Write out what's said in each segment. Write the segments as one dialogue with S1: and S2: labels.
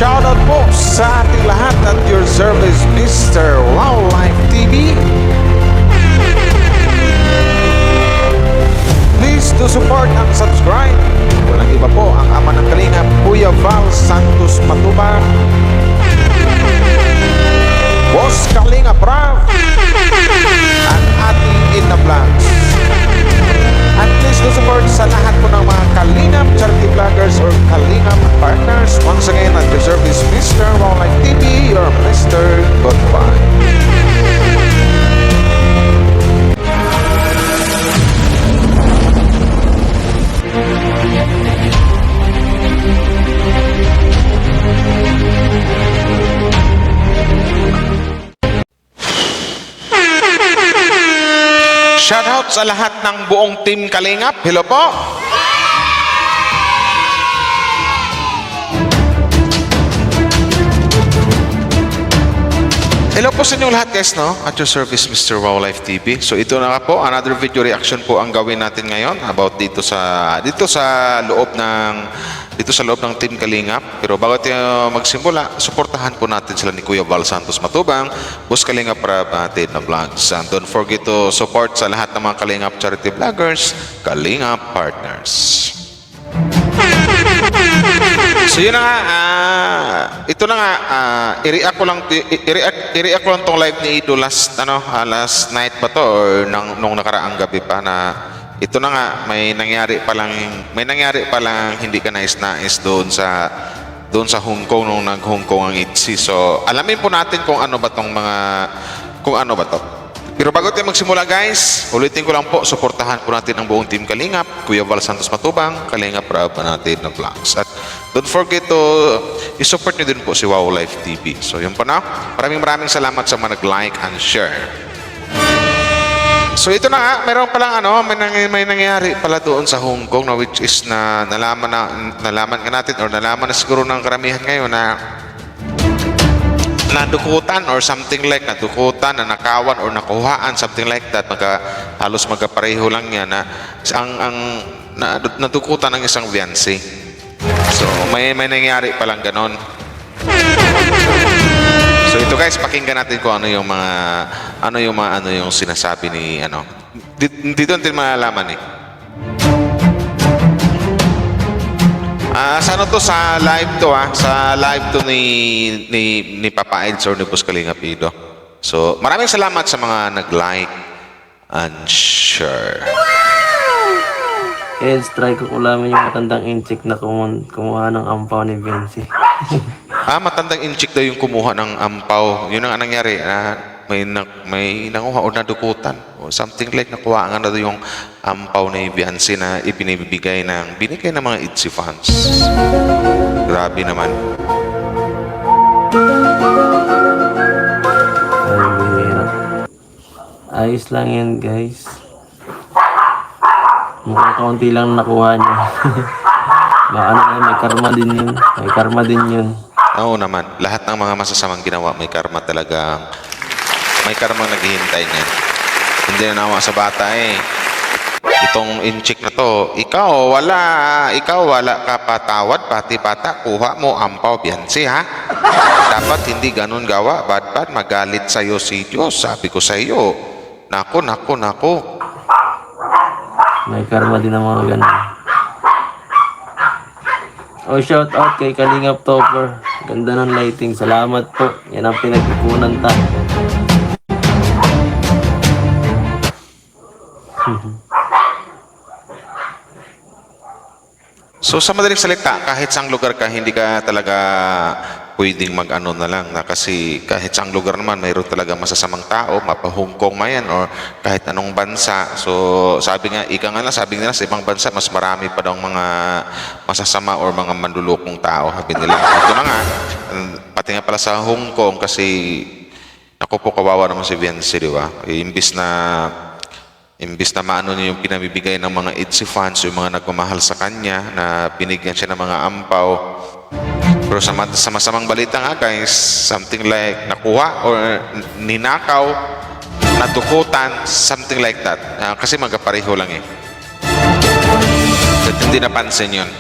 S1: Shoutout po sa ating lahat at your service, Mr. Wildlife TV. Please do support and subscribe. Walang iba po ang ama ng Kalingap, Kuya Val Santos Matubang, Boss Kalingap Rav, at ating Ina Vlogs. At please do support sa lahat po ng mga Kalingap charity vloggers or Kalingap partners. Once again, at your service, Mr. Wildlife TV, your Mr. Goodbye. Shoutout sa lahat ng buong Team Kalingap. Hello po. Hello po sa inyong lahat guys, no? At your service, Mr. Wildlife TV. So ito na nga po, another video reaction po ang gawin natin ngayon about dito sa loob ng Team Kalingap. Pero bago tayo magsimula, suportahan po natin sila ni Kuya Val Santos Matubang, Boss Kalingap Rab at Ina Vlogs. And don't forget to support sa lahat ng mga Kalingap charity vloggers, Kalingap partners. So yun na nga, ito na nga, i-react ko lang tong live ni Ido last night ba to or nung nakaraang gabi pa na ito na nga, may nangyari pa lang hindi ka nais doon sa Hong Kong nung nag-Hong Kong ang ITZY. So alamin po natin kung ano ba to. Pero bago tayo magsimula guys, ulitin ko lang po, suportahan po natin ang buong Team Kalingap, Kuya Val Santos Matubang, Kalingap Rab natin ng vlogs. At don't forget to i-support nyo din po si Wildlife TV. So yun po na, maraming salamat sa mga nag-like and share. So ito na nga, meron palang may nangyari pala doon sa Hong Kong na which is na nalaman natin or nalaman na siguro ng karamihan ngayon na nadukutan or something like nadukutan, na nakawan or nakuhaan, something like that. Halos magkapareho lang yan na nadukutan ng isang fiancé. So may nangyari palang ganon. So ito guys, pakinggan natin kung ano yung sinasabi ni dito natin malalaman sa live to sa live to ni Papa Eds or ni Boss Kalingap Ido. So maraming salamat sa mga nag-like and share.
S2: Eds, try ko ulamin yung matandang incheck na kumuha ng ampaw ni Vinci.
S1: Matandang incheck daw yung kumuha ng ampaw. Yun ang nangyari. May nanguha o nadukutan o something like nakuha nga na yung ampaw ni Vinci na binigay ng mga ITZY fans. Grabe naman.
S2: Ayos lang yan guys. Mukhang kaunti lang nakuha niya. Baka may karma din yun.
S1: Oo naman, lahat ng mga masasamang ginawa may karma talaga. May karma naghihintay niyan. Hindi na nawa sa bata Itong incheck na to, ikaw wala ka patawad, pati bata, kuha mo ampaw, Biansi ha? Dapat hindi ganun gawa, bad, magalit sa'yo si Diyos. Sabi ko sa'yo, nako.
S2: May karma din ang mga ganun. Shout out kay Kalingap Topper. Ganda ng lighting. Salamat po. Yan ang pinagkukunan ta.
S1: So sa madaling salita, kahit saang lugar ka, hindi ka talaga pwedeng mag-ano na lang na kasi kahit saang lugar naman mayroon talaga masasamang tao, mapa Hong Kong man or kahit anong bansa. So sabi nila sa ibang bansa mas marami pa daw mga masasama or mga mandulukong tao, sabi nila. Ito na nga, pati nga pala sa Hong Kong kasi ako po, kawawa naman si Vinci, di ba? Imbis na maano niya yung pinabibigay ng mga ITZY fans, yung mga nagmamahal sa kanya, na binigyan siya ng mga ampaw. Pero sa masamang balita nga guys, something like nakuha or ninakaw, natukutan, something like that. Kasi magkapareho lang At hindi napansin yun.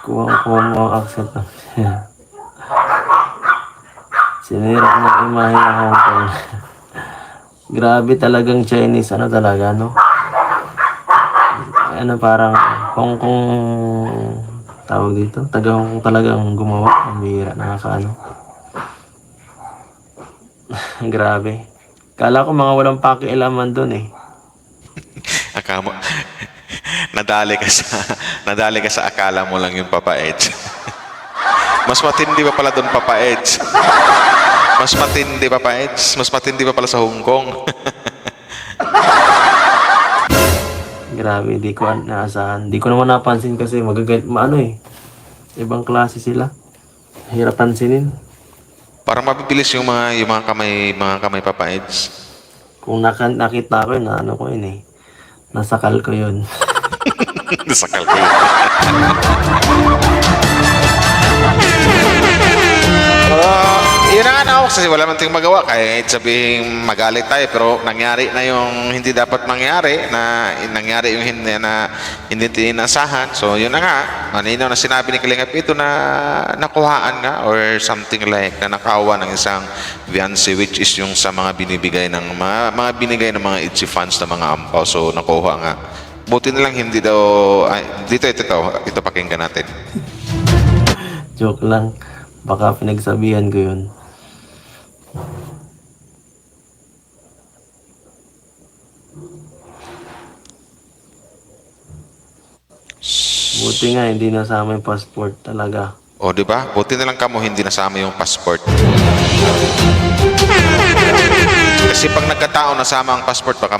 S2: kuha mo ang accent ng sinira ng imahe ng Hong Kong. Grabe talagang Chinese, ano talaga, no? Ano, parang Hong Kong, tawag dito, taga Hong Kong talagang gumawa. Ang bihira, nakakaano. Grabe. Kala ko mga walang pakialaman dun eh.
S1: Akala mo, nadali ka sa akala mo lang yung Papa Edge. Mas matindi pa pala doon, Papa Edge. Mas matindi, Papa Edge. Mas matindi pa pala sa Hong Kong.
S2: Grabe, di ko naasahan. Di ko naman napansin kasi ano eh. Ibang klase sila. Hirap pansinin.
S1: Parang mabibilis yung mga kamay Papa Edge.
S2: Kung nakita ko yun, ano ko yun eh. Nasakal ko yun.
S1: Nasakal ko yun. Yun na nga na kasi wala man tayong magawa kahit sabihin magalit tayo pero nangyari na yung hindi dapat mangyari na nangyari yung hindi tinasahan. So yun na nga, maninaw na sinabi ni Kalingap ito na nakuhaan nga or something like na nakawa ng isang fiancé which is yung sa mga binibigay ng mga binigay ng mga itchy fans na mga ampaw. So nakuha nga. Buti na lang hindi daw ito pakinggan natin.
S2: Joke lang. Baka pinagsabihan ko yun. Buti nga hindi nasama yung passport talaga.
S1: O di ba? Buti na lang kamo hindi nasama yung passport. Kasi pag nagkataon nasama ang passport baka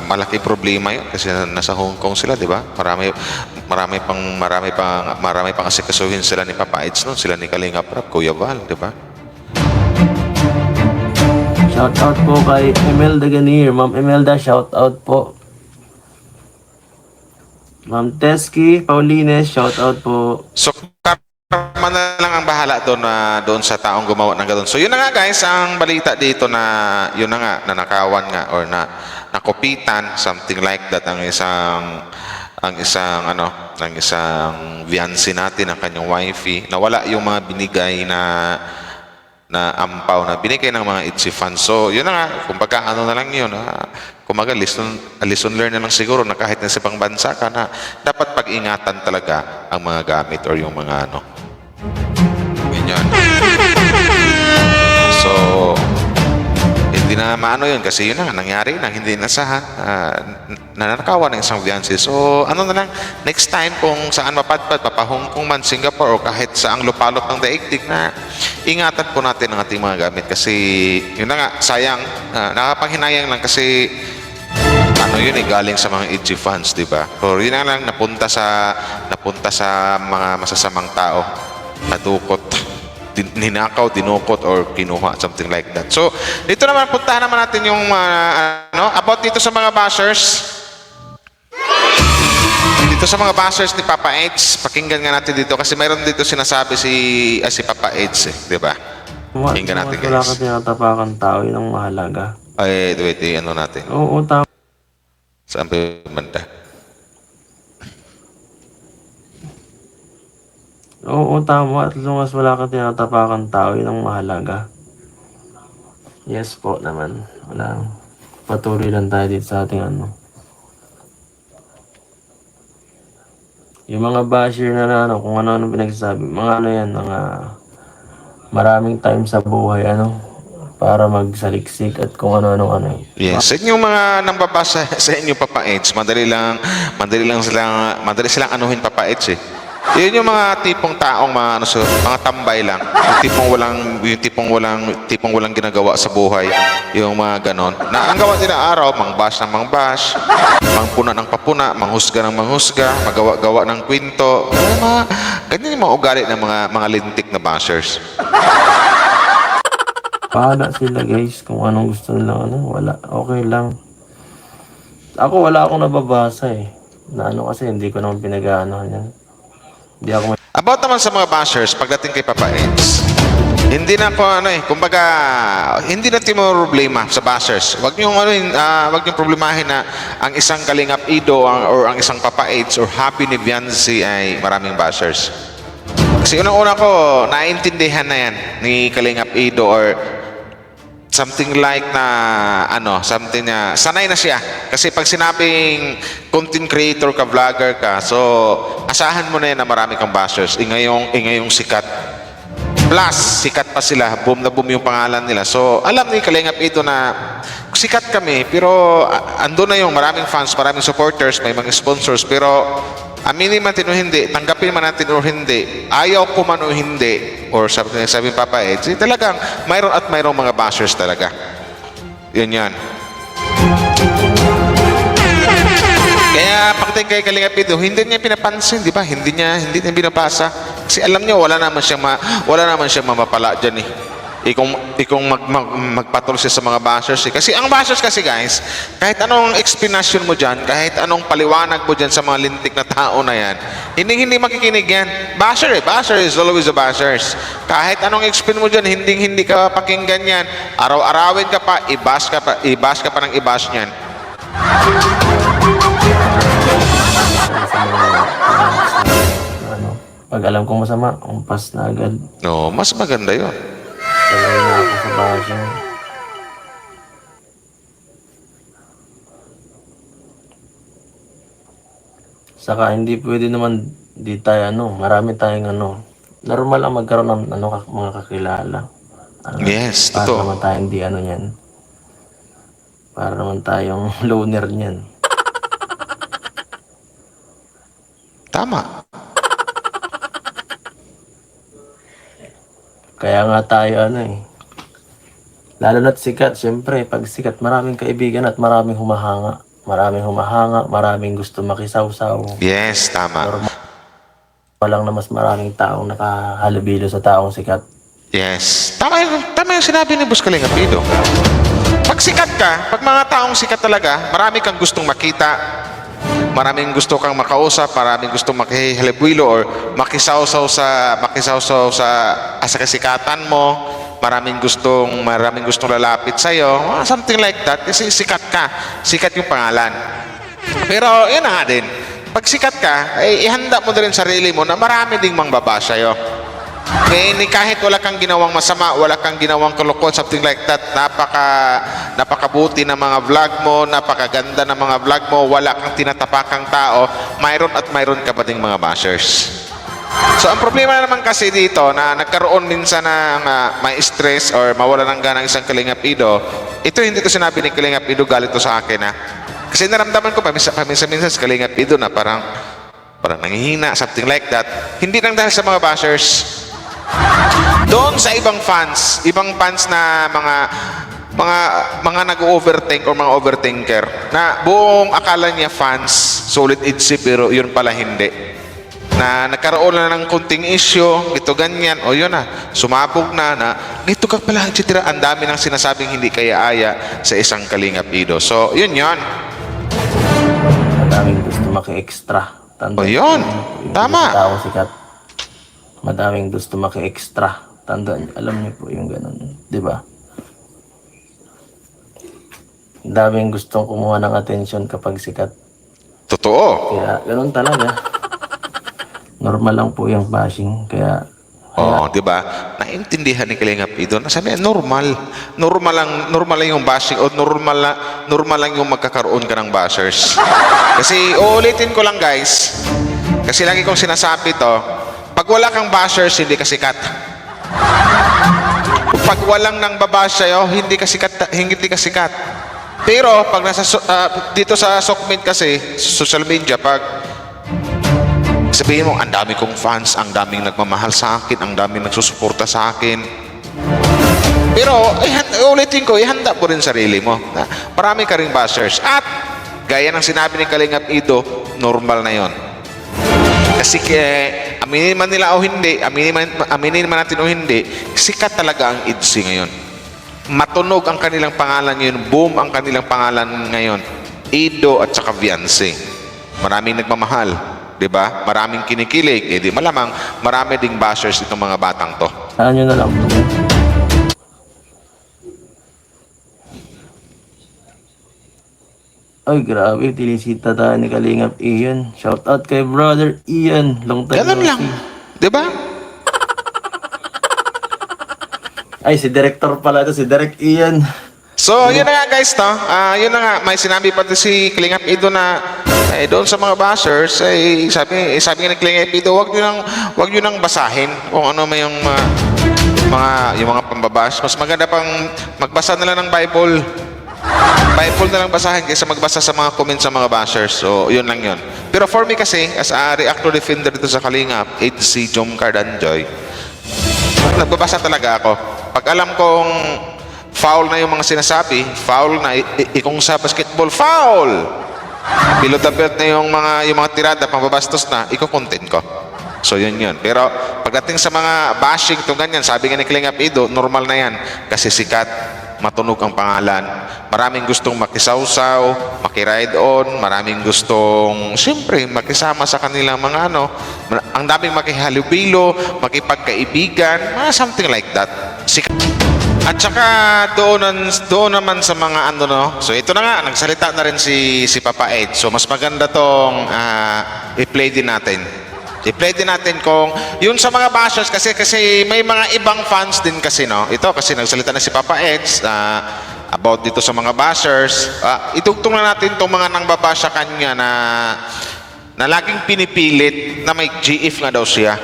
S1: malaki problema yun kasi nasa Hong Kong sila, di ba? Marami pang asikasuhin sila ni Papa Edge noon, sila ni Kalingap Rap, Kuya Val, di ba?
S2: Shout out po kay Imelda Ganir. Ma'am Imelda, shout out po. Ma'am Teski Paulines, shout out po.
S1: So, karma na lang ang bahala doon sa taong gumawa ng gano'n. So, yun na nga guys, ang balita dito na yun na nga, na nakawan nga or na nakupitan, something like that ang isang fiancé natin, ang kanyang wifey, nawala yung mga binigay na ampaw na binigay ng mga itchy fans. So, yun na nga, kumbaga ano na lang yun, kumbaga lesson learn na lang siguro na kahit nasa ibang bansa ka na dapat pag-ingatan talaga ang mga gamit or yung mga ganyan. So, hindi na maano yun kasi yun na nangyari na hindi nasahan, nanakawan ng isang fiancé. So, ano na lang, next time kung saan mapadpad, Papa Hong Kong man, Singapore, o kahit saang lupalot ng daigdig na ingatan po natin ang ating mga gamit kasi yun na nga, sayang, nakapanghinayang lang kasi ano yun galing sa mga itchy fans, di ba? Or yun na lang, napunta sa mga masasamang tao, nadukot, ninakaw, dinukot, or kinuha, something like that. So, dito naman, puntahan naman natin yung about dito sa mga bashers. Dito sa mga bashers ni Papa Edge, pakinggan nga natin dito kasi mayroon dito sinasabi si Papa Edge, di ba? Pakinggan natin,
S2: Wala
S1: guys.
S2: ka tinatapakan tao, yun ang mahalaga.
S1: Ay, wait, ano natin?
S2: Oo, tama.
S1: Saan pa yung banda?
S2: Oo, tama. At long as wala ka tinatapakan tao, yun ang mahalaga. Yes po naman. Wala. Patuloy lang tayo dito sa ating Yung mga basher na kung ano pinagsasabi. Mga yan, mga maraming time sa buhay, para magsaliksik at kung ano.
S1: Yes, sa inyong mga nambabasa sa inyo Papa Edge, madali silang anuhin Papa Edge eh. Yun yung mga tipong taong mga tambay lang. Yung tipong walang ginagawa sa buhay. Yung mga ganon. Na ang gawa nila araw, mangbash ng mangbash, mangpuna ng papuna, manghusga ng manghusga, magawa-gawa ng kwento. Ganyan yung mga ugali ng mga lintik na bashers.
S2: Pahala sila guys kung anong gusto nila, wala. Okay lang. Ako wala akong nababasa eh. Na kasi hindi ko naman pinag-aanohan yan. Hindi ako
S1: About naman sa mga bashers, pagdating kay Papa Edge, Hindi na po ano kumbaga hindi na timo problema sa bashers. Wag niyo wag niyo problemahin na ang isang Kalingap Ido or ang isang Papa Aids or Happy ni Viancy ay maraming bashers. Kasi unang-una ko, naiintindihan na yan ni Kalingap Ido or something like na something na sanay na siya. Kasi pag sinabing content creator ka, vlogger ka, so asahan mo na yan na marami kang bashers. Ngayong sikat. Plus, sikat pa sila. Boom na boom yung pangalan nila. So, alam ni Kalingap Ido na sikat kami, pero ando na yung maraming fans, maraming supporters, may mga sponsors, pero aminin man o hindi, tanggapin man natin o hindi, ayaw ko man o hindi, or sabi Papa Eds, talagang mayroon at mayroong mga bashers talaga. Yun yan. Kaya pagdating kay Kalingap Ido, hindi niya pinapansin, di ba? Hindi niya binabasa. Kasi alam niyo, wala naman siyang mamapala dyan eh. Ikong magpatol siya sa mga bashers eh. Kasi ang bashers kasi guys, kahit anong explanation mo dyan, kahit anong paliwanag mo dyan sa mga lintik na tao na yan, hindi makikinig yan. Basher is always a bashers. Kahit anong explain mo dyan, hindi ka pakinggan yan. Araw-arawin ka pa, i-bash ka pa ng i-bash niyan.
S2: Pag alam kong masama, umpas na agad.
S1: No, mas maganda yun.
S2: Talay na ako sa bashing. Saka hindi pwede naman di tayo marami tayong normal ang magkaroon ng mga kakilala.
S1: Yes,
S2: para
S1: totoo.
S2: naman tayong di niyan. Para naman tayong loner niyan.
S1: Tama.
S2: Kaya nga tayo lalo na't sikat, syempre, pag sikat, maraming kaibigan at maraming humahanga. Maraming gusto makisawsaw.
S1: Yes, tama.
S2: Walang na mas maraming taong nakahalubilo sa taong sikat.
S1: Yes. Tama yung sinabi ni Boss Kalingap Ido. Pag sikat ka, pag mga taong sikat talaga, marami kang gustong makita, maraming gusto kang makausap, maraming gustong makihalubilo or makisawsaw sa kasikatan mo, maraming gustong lalapit sa iyo, something like that, kasi sikat ka. Sikat yung pangalan. Pero yun na nga din. Pag sikat ka, ihanda mo na rin sarili mo na marami ding mangbaba sa'yo. Kahit wala kang ginawang masama, wala kang ginawang kalukon, something like that, napakabuti ng mga vlog mo, napakaganda ng mga vlog mo, wala kang tinatapakang tao, mayroon at mayroon ka pa ding mga bashers. So, ang problema naman kasi dito na nagkaroon minsan ng may stress or mawala ng gana ng isang Kalingap Ido, ito hindi ko sinabi ni Kalingap Ido, galit to sa akin kasi naramdaman ko paminsan-minsan sa Kalingap Ido na parang nangihina, something like that. Hindi lang dahil sa mga bashers. Doon sa ibang fans na mga nag-overthink or mga overthinker na buong akala niya fans, solid idsi, pero yun pala hindi. Na nagkaroon na ng kunting issue, ito ganyan, o yun sumabog na dito ka pala, etc. Ang dami ng sinasabing hindi kaya-aya sa isang Kalingap Ido. So, yun.
S2: Madaming gusto maki-extra.
S1: O yun, tama.
S2: Taong sikat. Madaming gusto maki-extra. Tandaan, alam niyo po yung ganun, di ba? Daming gustong kumuha ng atensyon kapag sikat.
S1: Totoo.
S2: Kaya ganun talaga. Normal lang po yung bashing. Kaya
S1: di ba? Naintindihan ni Kalingap Ido na sabi, normal lang yung bashing o normal lang yung magkakaroon ka ng bashers. Kasi uulitin ko lang guys. Kasi lagi kong sinasabi to, pag wala kang bashers, hindi ka sikat. Pag walang nang babash sa'yo, hindi ka sikat. Pero pag dito sa Sokmed kasi, social media, pag sabihin mo, ang dami kong fans, ang daming nagmamahal sa akin, ang daming nagsusuporta sa akin. Pero, ulitin ko, ihanda mo rin sarili mo. Marami ka ring bashers. At, gaya ng sinabi ni Kalingap Ido, normal na yon. Kasi, aminin man nila o hindi, aminin man natin o hindi, sikat talaga ang idsi ngayon. Matunog ang kanilang pangalan ngayon, boom ang kanilang pangalan ngayon. Ido at saka Viancy. Maraming nagmamahal. Diba? Maraming kinikilig, di malamang marami ding bashers itong mga batang to.
S2: Saan nyo na lang po. Ay, grabe. Tinisita tayo ni Kalingap Ian. Shout out kay brother Ian. Long time
S1: Ganun
S2: no
S1: lang.
S2: see.
S1: Di ba?
S2: Ay, si director pala ito. Si Direk Ian.
S1: So, yun na nga guys, no? Yun na nga, may sinabi pa si Kalingap Ido na doon sa mga bashers, sabi nga ni Kalingap Ido, wag nyo nang basahin kung ano may yung mga pambabash. Mas maganda pang magbasa na lang ng Bible. Bible na lang basahin kaysa magbasa sa mga comments sa mga bashers. So, yun lang yun. Pero for me kasi, as a reactor defender dito sa Kalingap, si Jom Cardanjoy, nagbabasa talaga ako. Pag alam kong foul na yung mga sinasabi, foul na, kung sa basketball, foul! Below the belt na yung mga tirada, pambabastos na, iko-content ko. So, yun. Pero, pagdating sa mga bashing, itong ganyan, sabi nga ni Kalingap Ido, normal na yan. Kasi sikat, matunog ang pangalan. Maraming gustong makisawsaw, makiride on, maraming gustong, siyempre, makisama sa kanilang mga ang daming makihalubilo, makipagkaibigan, something like that. Sikat. At saka doon naman sa mga so ito na nga, nagsalita na rin si Papa Ed. So mas maganda tong i-play din natin. I-play din natin kung yun sa mga bashers kasi may mga ibang fans din kasi ito kasi nagsalita na si Papa Ed about dito sa mga bashers. Itugtong na natin tong mga nangbabasya kanya na laging pinipilit na may GF nga daw siya.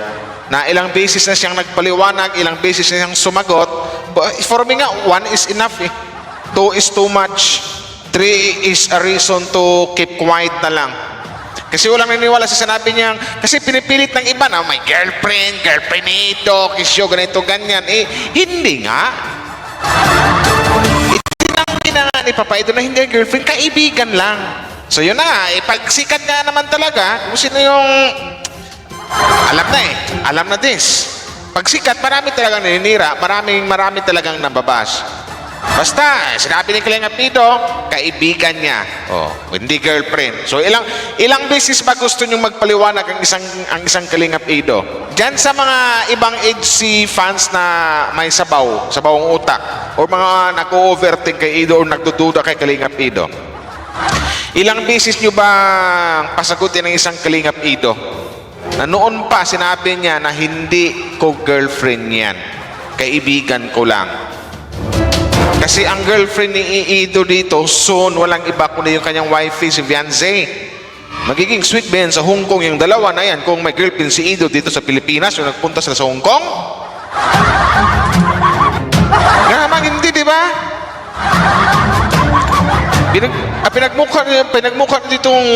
S1: Na ilang beses na siyang nagpaliwanag, ilang beses na siyang sumagot. For me nga, 1 is enough 2 is too much. 3 is a reason to keep quiet na lang. Kasi walang naniniwala sa sinabi niya, kasi pinipilit ng iba na may girlfriend ito, kisyo, ganito, ganyan. Hindi nga. Itinangin ni Papa ito na hindi girlfriend, kaibigan lang. So yun na, pagsikat nga naman talaga, kung sino yung alam na this. Pag sikat, marami talagang naninira, marami talagang nababash. Basta, sinabi ni Kalingap Ido, kaibigan niya. Hindi girlfriend. So, ilang beses ba gusto niyong magpaliwanag ang isang Kalingap Ido? Diyan sa mga ibang HC fans na may sabawang utak, o mga nag-overthink kay Ido o nagdududa kay Kalingap Ido. Ilang beses niyo ba pasagutin ng isang Kalingap Ido? Na noon pa sinabi niya na hindi ko girlfriend yan. Kaibigan ko lang. Kasi ang girlfriend ni Ido dito, soon, walang iba kundi yung kanyang wifey, si Beyonce. Magiging sweet ba yan sa Hong Kong yung dalawa na yan kung may girlfriend si Ido dito sa Pilipinas yung nagpunta sila sa Hong Kong? Naman hindi, di ba? Pinagmukha ditong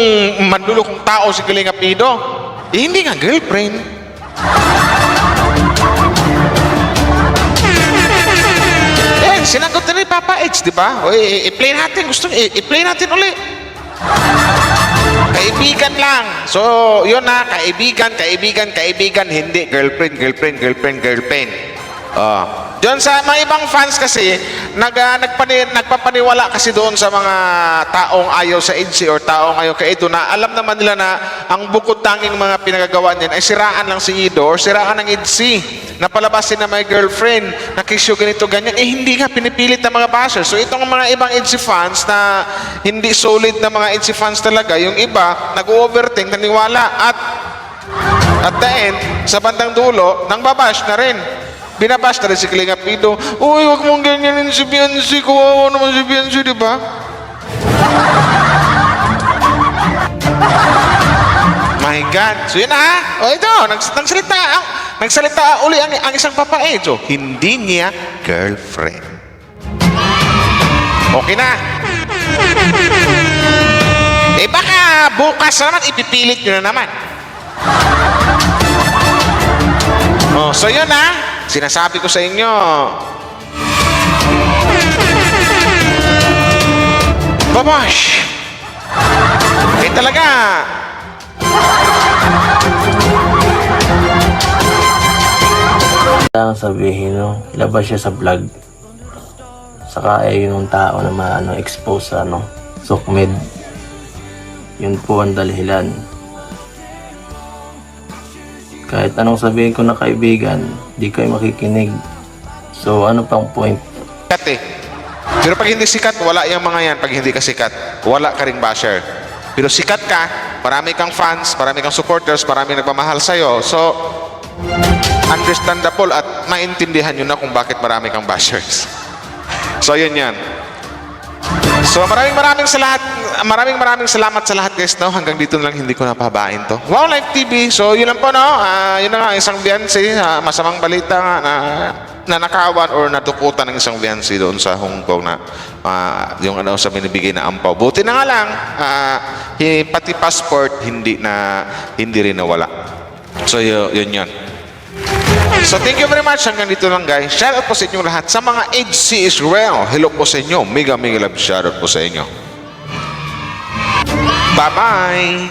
S1: mandulokong tao si Kalingap Ido. Hindi nga girlfriend. Sinagot na ni Papa H, di ba? I-play natin. I-play natin ulit. Kaibigan lang. So, yun na. Kaibigan. Hindi girlfriend. Diyan sa mga ibang fans kasi, nagpapaniwala kasi doon sa mga taong ayaw sa EDC or taong ayaw kay Ido na alam naman nila na ang bukod tanging mga pinagagawa niyan ay siraan lang si Ido or siraan ng EDC. Napalabasin na may girlfriend, nakisyo ganito, ganyan. Hindi nga pinipilit ng mga bashers. So itong mga ibang EDC fans na hindi solid na mga EDC fans talaga, yung iba, nag-overthink, naniwala at the end, sa bandang dulo, nang babash na rin. Binabash na rin si Kalingap Ido. Uy, wag mong ganyanin si Beyonce. Kawawa naman si Beyonce, di ba? My God. So yun na. Ito, nagsalita uli ang isang Papa Edo. Hindi niya girlfriend. Okay na. Baka bukas naman, ipipilit nyo na naman. So yun na. Sinasabi ko sa inyo, babash! Talaga!
S2: Kailangan sabihin, labas siya sa vlog. Saka yung tao na expose sa Sukmed. Yun po ang dahilan. Kahit anong sabihin ko na kaibigan, di kayo makikinig. So ano pang point?
S1: Sikat eh. Pero pag hindi sikat, wala yung mga yan. Pag hindi ka sikat, wala ka ring basher. Pero sikat ka, marami kang fans, marami kang supporters, marami nagmamahal sa'yo. So, understandable at maintindihan nyo na kung bakit marami kang bashers. So, yun yan. So, maraming salamat sa lahat guys, no? Hanggang dito na lang, hindi ko napahabain to. Wow Live TV. So, yun lang po, no? Yun na nga, isang Beyonce, masamang balita nga na nanakawan or natukutan ng isang Beyonce doon sa Hong Kong na yung ano sa binibigay na ampaw. Buti na nga lang, pati passport hindi rin nawala. So, yun. So, thank you very much. Hanggang dito lang, guys. Shout out po sa inyong lahat. Sa mga HC Israel, hello po sa inyo. Mega love shout out po sa inyo. Bye-bye!